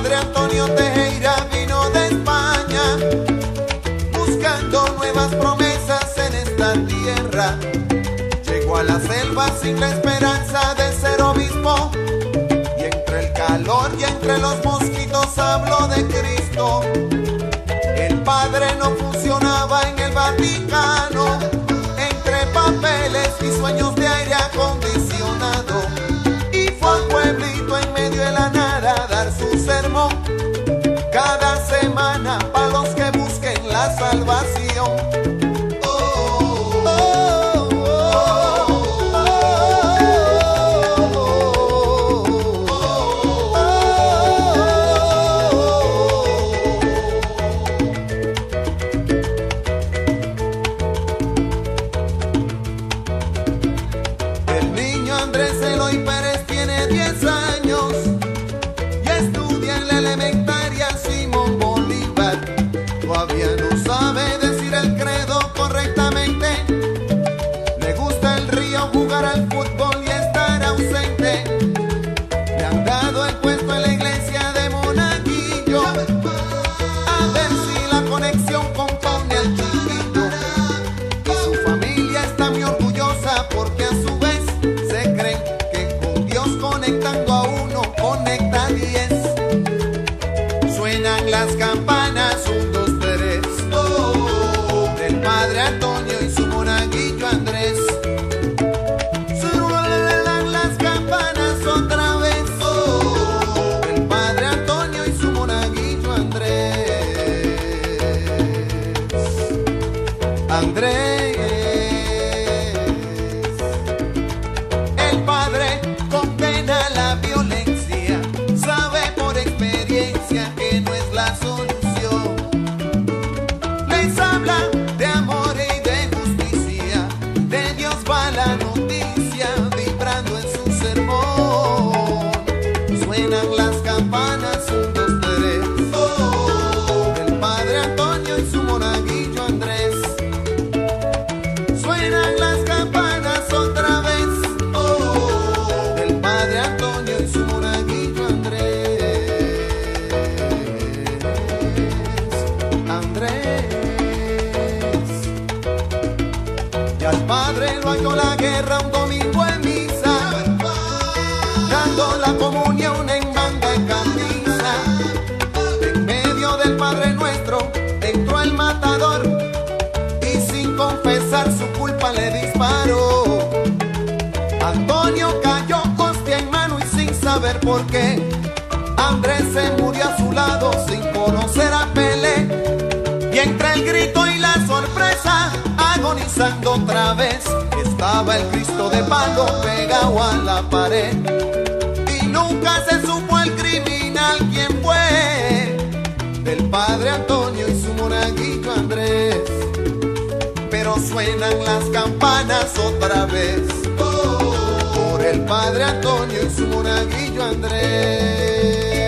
padre Antonio Tejera vino de España buscando nuevas promesas en esta tierra. Llegó a la selva sin la esperanza de ser obispo, y entre el calor y entre los mosquitos habló de Cristo. El padre no funcionaba en el Vaticano, entre papeles y sueños de aire acondicionado, y fue al pueblito en medio de la nada a dar su sermón cada semana para los que busquen la salvación. Andrés Eloy Pérez tiene 10 años y estudia en la elementaria Simón Bolívar. Todavía no sabe decir el credo correctamente. Le gusta el río, jugar al fútbol y estar ausente. Le han dado el puesto en la iglesia de Monaguillo, a ver si la conexión compone al chiquito. Y su familia está muy orgullosa porque a su vez conectando a uno, conecta 10. Suenan las campanas, 1, 2, 3, del padre Antonio y su monaguillo Andrés. Suenan las campanas otra vez, del padre Antonio y su monaguillo Andrés. Andrés, el padre condena la violencia, sabe por experiencia que no es la solución. Les habla de amor y de justicia, de Dios va la noticia, vibrando en su sermón. Suenan las campanas, 1, 2, 3, del padre Antonio y su monaguillo Andrés. Suenan las campanas otra vez, Antonio y su monaguillo Andrés. Andrés. Y al padre lo halló la guerra un domingo en misa, dando la comunión en manga y camisa. En medio del Padre Nuestro entró el matador y sin confesar su culpa le disparó. Antonio cayó en mano y sin saber por qué. Andrés se murió a su lado sin conocer a Pelé. Y entre el grito y la sorpresa, agonizando otra vez, estaba el Cristo de palo pegado a la pared. Y nunca se supo el criminal quién fue, del padre Antonio y su monaguillo Andrés. Pero suenan las campanas otra vez, el padre Antonio y su monaguillo Andrés.